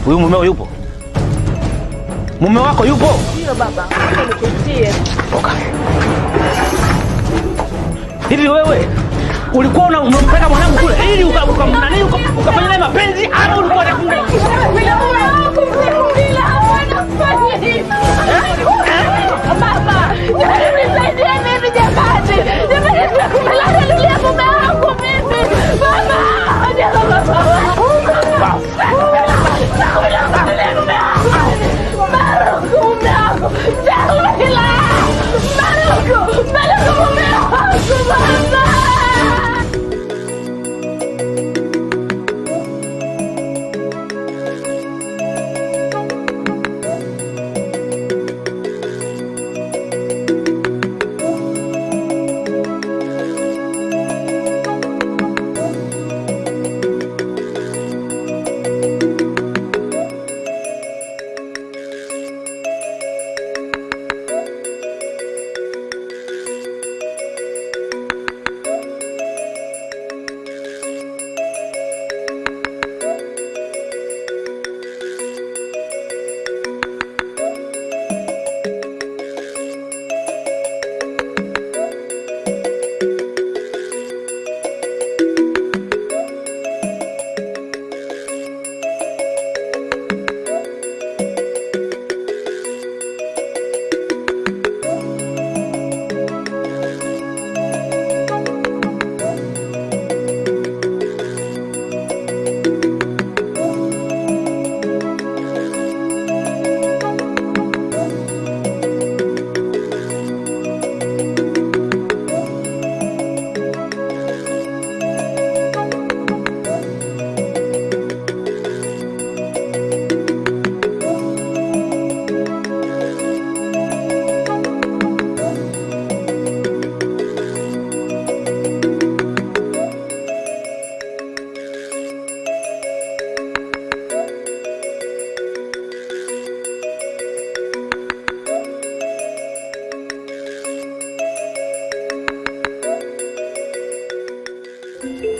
Huyu mumeo yupo? Mume wako yupo? Ndio baba, nikutie. Toka. Hivi wewe ulikuwa unampeleka mwanangu kule ili ukafanya naye mapenzi au ulikuwa unakunda? Baba, nisaidie mimi jamani. Jamani nimekulala mume wangu mimi. Baba,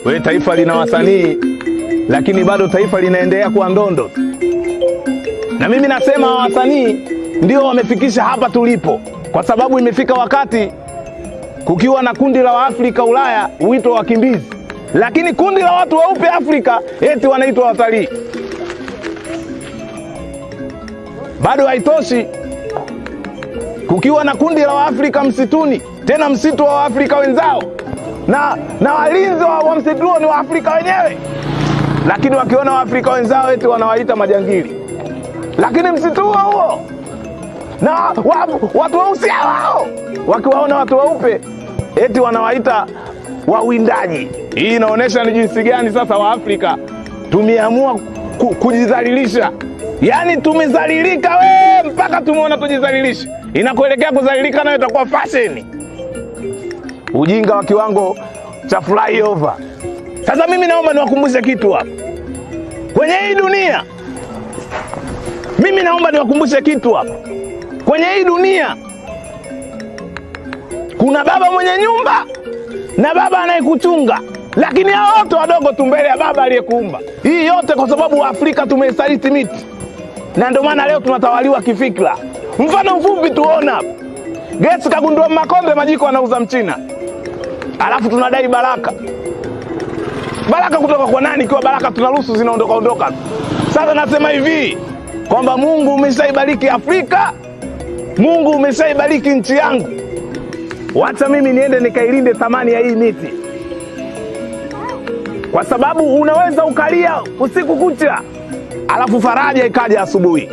We taifa lina wasanii lakini bado taifa linaendelea kuwa ndondo. Na mimi nasema wasanii ndio wamefikisha hapa tulipo, kwa sababu imefika wakati kukiwa na kundi la Waafrika Ulaya huitwa wakimbizi, lakini kundi la watu weupe Afrika eti wanaitwa watalii. Bado haitoshi, kukiwa na kundi la Waafrika msituni, tena msitu wa Waafrika wenzao, na walinzi wa msitu huo ni Waafrika wenyewe, lakini wakiona Waafrika wenzao eti wanawaita majangili. Lakini msitu huo na watu weusi wao wakiwaona watu weupe eti wanawaita wawindaji. Hii inaonesha ni jinsi gani sasa Waafrika tumeamua kujidhalilisha. Yaani tumezalilika mpaka tumeona tujidhalilisha. Inakuelekea kudhalilika nayo itakuwa fashion. Ujinga wa kiwango cha flyover. Sasa mimi naomba niwakumbushe kitu hapa. Kwenye hii dunia, mimi naomba niwakumbushe kitu hapa. Kwenye hii dunia kuna baba mwenye nyumba na baba anayekuchunga, lakini hao wote wadogo tu mbele ya baba aliyekuumba. Hii yote kwa sababu Afrika tumesaliti miti, na ndio maana leo tunatawaliwa kifikra. Mfano mfupi tuona Gates kagundua makonde majiko anauza Mchina, alafu tunadai baraka. Baraka kutoka kwa nani? Kwa baraka tunaruhusu zinaondoka. Sasa nasema hivi kwamba Mungu umeshaibariki Afrika, Mungu umeshaibariki nchi yangu. Wacha mimi niende nikailinde thamani ya hii miti, kwa sababu unaweza ukalia usiku kucha alafu faraja ikaja asubuhi.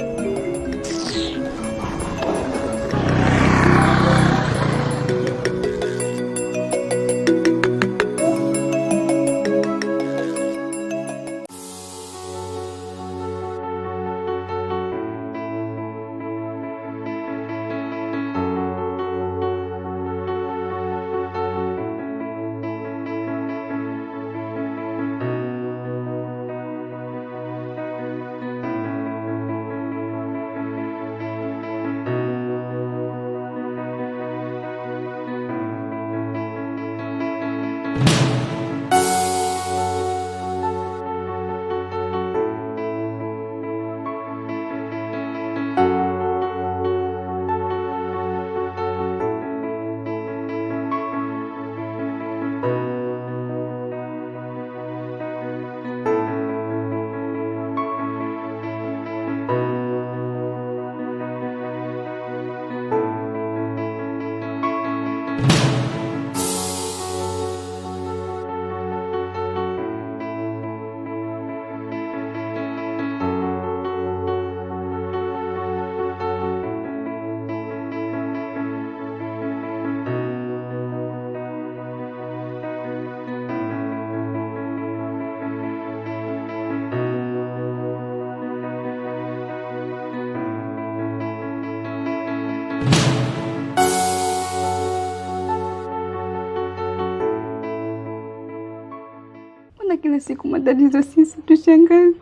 Kila siku matatizo sisi tushangazi.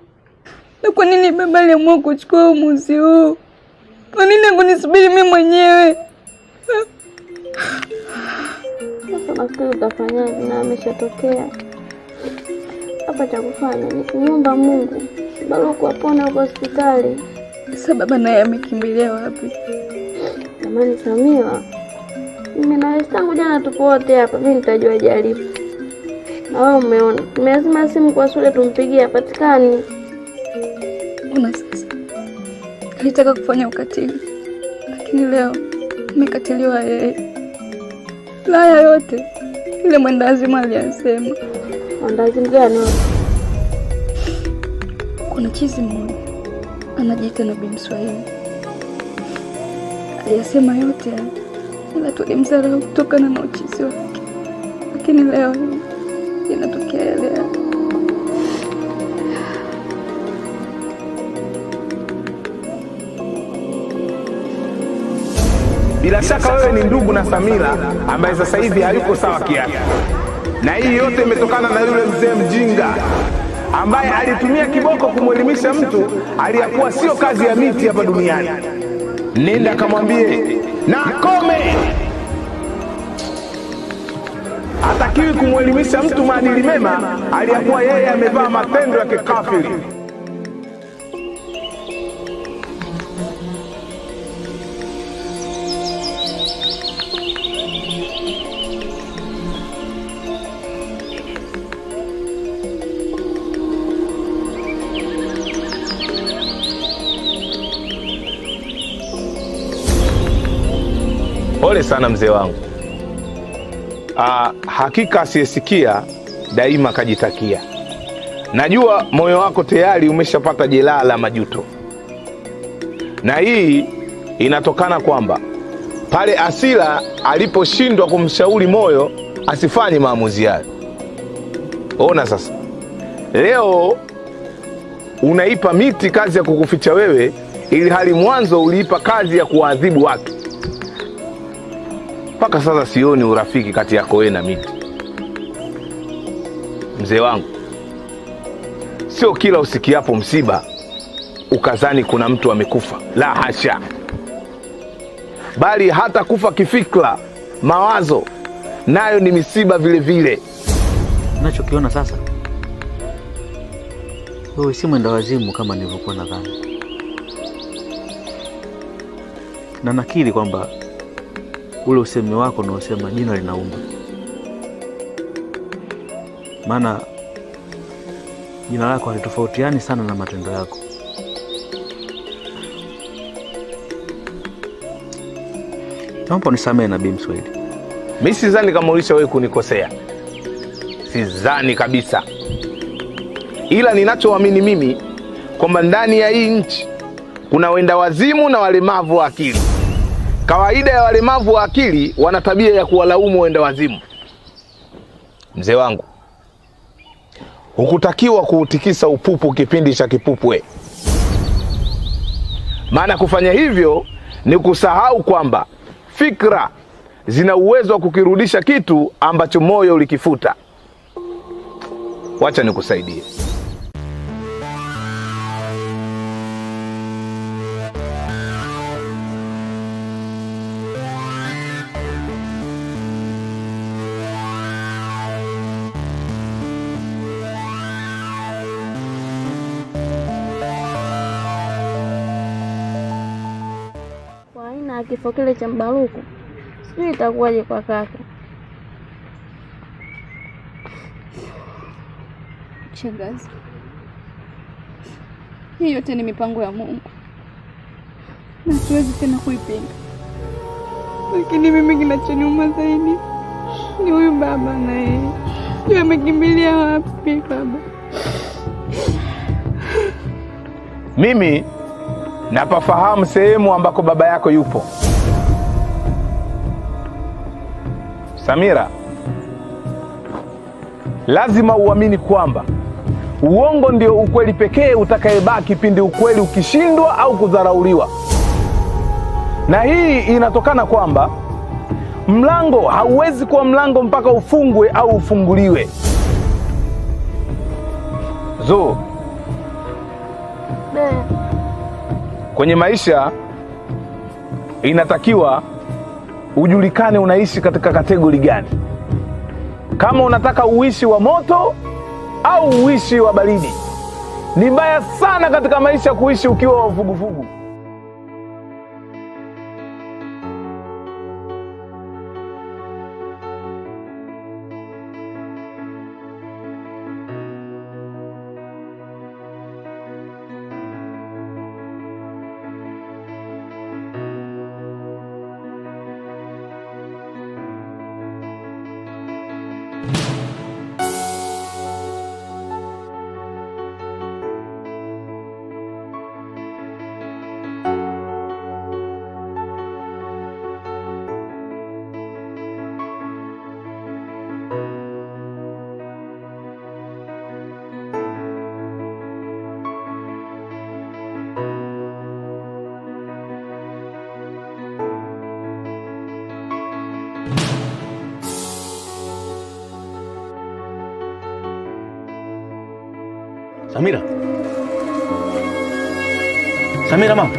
Na kwa nini baba aliamua kuchukua uamuzi huu? Kwa nini hakunisubiri mimi mwenyewe? Sasa nafikiri utafanyaje na ameshatokea. Hapa cha kufanya ni kuomba Mungu Baruku apone huko hospitali. Sasa baba naye amekimbilia wapi? Jamani Samia, mimi na wewe tangu jana tupo wote hapa, mimi nitajua jaribu. Na wewe umeona, nimezima simu kwa shule tumpigie hapatikani. Una sasa. Alitaka kufanya ukatili. Lakini leo umekatiliwa yeye. Laya yote ile mwendazimu aliyasema. Mwendazimu gani wewe? Kuna chizi mmoja anajiita NABII Mswahili. Aliyasema yote ila tulimdharau kutokana na uchizi wake. Lakini leo inatokea yale. Bila shaka wewe ni ndugu na Samira ambaye sasa hivi hayuko sawa kiafya. Na hii yote imetokana na yule mzee mjinga ambaye alitumia kiboko kumwelimisha mtu aliyakuwa sio kazi ya miti hapa duniani. Nenda kamwambie na kome. Hatakiwi kumwelimisha mtu maadili mema aliyakuwa yeye amevaa matendo ya kikafiri. Pole sana mzee wangu. Hakika asiyesikia daima kajitakia. Najua moyo wako tayari umeshapata jeraha la majuto. Na hii inatokana kwamba pale Asila aliposhindwa kumshauri moyo asifanye maamuzi hayo. Ona sasa. Leo unaipa miti kazi ya kukuficha wewe, ili hali mwanzo uliipa kazi ya kuadhibu watu. Mpaka sasa sioni urafiki kati yako wewe na miti. Mzee wangu, sio kila usikiapo msiba ukazani kuna mtu amekufa. La hasha. Bali hata kufa kifikra, mawazo, nayo ni misiba vile vile. Ninachokiona sasa, wewe si mwenda wazimu kama nilivyokuwa nadhani. Na nakiri kwamba ule usemi wako na usema jina linauma. Maana jina lako halitofautiani sana na matendo yako. Naomba unisamehe NABII Mswahili. Mimi sidhani kama ulisha wewe kunikosea. Sidhani kabisa. Ila ninachoamini mimi kwamba ndani ya hii nchi kuna wenda wazimu na walemavu wa akili. Kawaida ya walemavu wa akili wana tabia ya kuwalaumu wenda wazimu. Mzee wangu, hukutakiwa kuutikisa upupu kipindi cha kipupwe. Maana kufanya hivyo ni kusahau kwamba fikra zina uwezo wa kukirudisha kitu ambacho moyo ulikifuta. Wacha nikusaidie. Kifo kile cha Baruku, sijui itakuwaje kwa kaka. Shangazi, hii yote ni mipango ya Mungu. na siwezi tena kuipinga. Lakini mimi kinachoniuma zaidi ni huyu baba, na yeye amekimbilia wapi baba? Mimi napafahamu sehemu ambako baba yako yupo. Samira, lazima uamini kwamba uongo ndio ukweli pekee utakayebaki pindi ukweli ukishindwa au kudharauliwa. Na hii inatokana kwamba mlango hauwezi kuwa mlango mpaka ufungwe au ufunguliwe. Kwenye maisha inatakiwa ujulikane unaishi katika kategori gani. Kama unataka uishi wa moto au uishi wa baridi. Ni mbaya sana katika maisha kuishi ukiwa wa vuguvugu. Samira. Samira mama.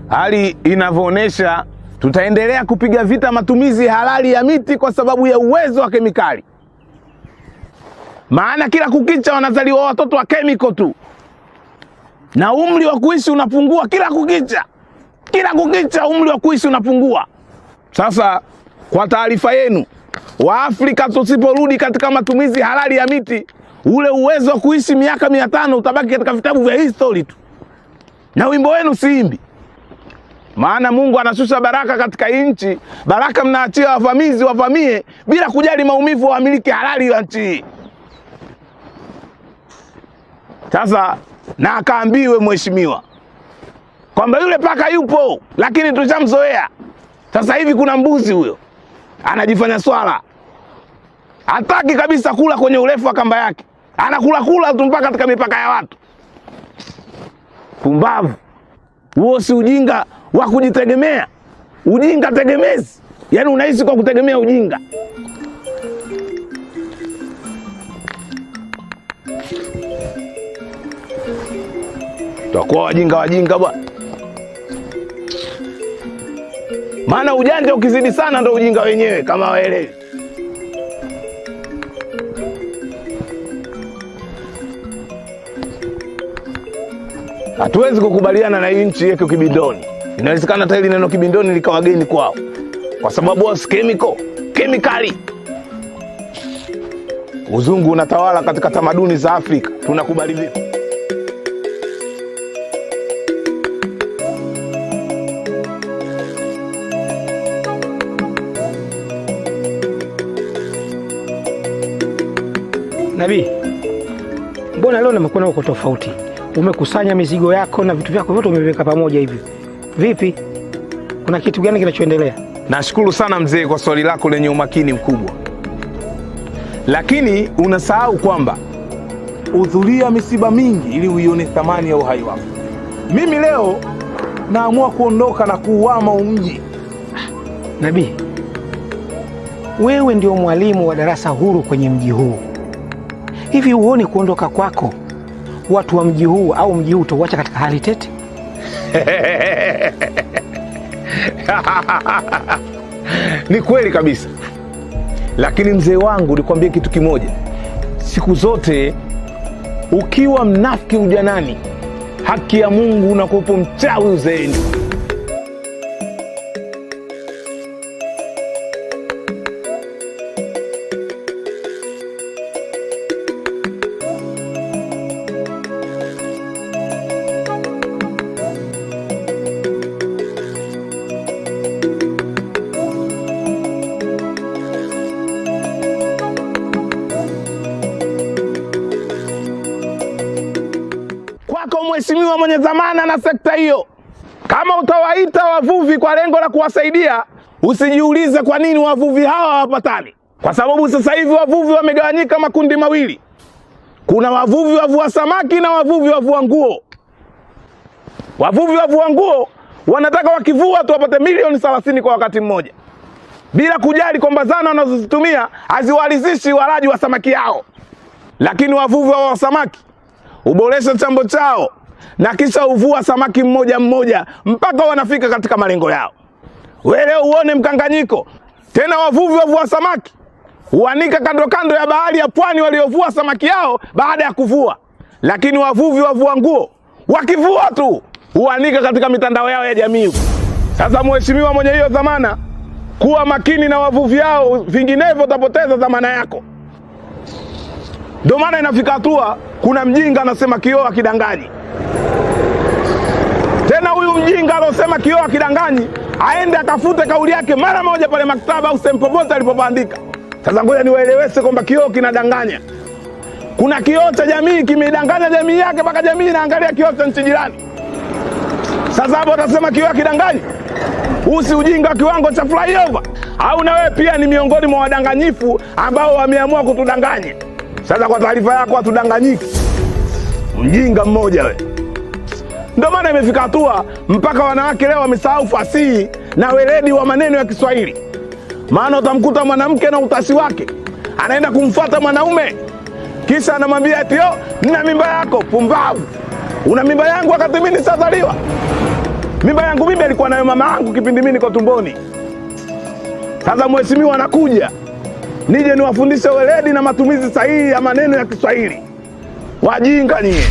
Hali inavyoonyesha tutaendelea kupiga vita matumizi halali ya miti kwa sababu ya uwezo wa kemikali. Maana kila kukicha wanazaliwa watoto wa kemiko tu. Na umri wa kuishi unapungua kila kukicha. Kila kukicha umri wa kuishi unapungua. Sasa kwa taarifa yenu, Waafrika tusiporudi katika matumizi halali ya miti, ule uwezo wa kuishi miaka 500 utabaki katika vitabu vya history tu. Na wimbo wenu siimbi. Maana Mungu anashusha baraka katika nchi, baraka mnaachia wavamizi wavamie bila kujali maumivu wa miliki halali ya nchi. Sasa na akaambiwe mheshimiwa kwamba yule paka yupo lakini tushamzoea. Sasa hivi kuna mbuzi huyo anajifanya swala. Hataki kabisa kula kwenye urefu wa kamba yake. Anakula tu mpaka katika mipaka ya watu. Pumbavu. Huo si ujinga wa kujitegemea. Ujinga tegemezi. Yaani unaishi kwa kutegemea ujinga. Tutakuwa wajinga bwana. Maana ujanja ukizidi sana ndo ujinga wenyewe kama waelewi. Hatuwezi kukubaliana na hii nchi yeke kibindoni. Inawezekana hata hili neno kibindoni likawa geni kwao. Kwa sababu wa kemikali. Uzungu unatawala katika tamaduni za Afrika. Tunakubali vipi? Nabii, mbona leo nimekuona uko tofauti? Umekusanya mizigo yako na vitu vyako vyote umeweka pamoja hivi. Vipi? Kuna kitu gani kinachoendelea? Nashukuru sana mzee kwa swali lako lenye umakini mkubwa. Lakini unasahau kwamba hudhuria misiba mingi ili uione thamani ya uhai wako. Mimi leo naamua kuondoka na kuuhama mji. Nabii, wewe ndio mwalimu wa darasa huru kwenye mji huu. Hivi uone kuondoka kwako watu wa mji huu au mji huu utauacha katika hali tete? Ni kweli kabisa. Lakini mzee wangu nikwambie kitu kimoja. Siku zote ukiwa mnafiki ujanani, haki ya Mungu unakuwa mchawi uzeeni. Mheshimiwa mwenye dhamana na sekta hiyo, kama utawaita wavuvi kwa lengo la kuwasaidia, usijiulize kwa nini wavuvi hawa hawapatani. Kwa sababu sasa hivi wavuvi wamegawanyika makundi mawili. Kuna wavuvi wavua samaki na wavuvi wavua nguo. Wavuvi wavua nguo wanataka wakivua tu wapate milioni 30 kwa wakati mmoja, bila kujali kwamba zana wanazozitumia haziwalizishi walaji wa samaki yao. Lakini wavuvi wa samaki uboresha chambo chao na kisha uvua samaki mmoja mmoja mpaka wanafika katika malengo yao. Wewe leo uone mkanganyiko. Tena wavuvi wavua samaki huanika kando ya bahari ya pwani waliovua samaki yao baada ya kuvua. Lakini wavuvi wavua nguo wakivua tu huanika katika mitandao yao ya jamii. Sasa mheshimiwa mwenye hiyo dhamana, kuwa makini na wavuvi hao, vinginevyo utapoteza dhamana yako. Ndio maana inafika hatua kuna mjinga anasema kioo hakidanganyi. Tena huyu mjinga alosema kioo hakidanganyi aende akafute kauli yake mara moja pale maktaba au sehemu popote alipobandika. Sasa ngoja niwaeleweshe kwamba kioo kinadanganya. Kuna kioo cha jamii kimedanganya jamii yake mpaka jamii inaangalia kioo cha nchi jirani. Sasa hapo utasema kioo hakidanganyi? Usi ujinga kiwango cha flyover? Au na wewe pia ni miongoni mwa wadanganyifu ambao wameamua kutudanganya? Sasa kwa taarifa yako hatudanganyiki. Mjinga mmoja we. Ndio maana imefika hatua mpaka wanawake leo wamesahau fasihi na weledi wa maneno ya Kiswahili. Maana utamkuta mwanamke na utashi wake anaenda kumfuata mwanaume, kisha anamwambia eti nina mimba yako. Pumbavu. Una mimba yangu wakati mimi nisazaliwa? Mimba yangu mimi alikuwa nayo mama yangu kipindi mimi niko tumboni. Sasa mheshimiwa anakuja nije niwafundishe weledi na matumizi sahihi ya maneno ya Kiswahili. Wajinga nyie.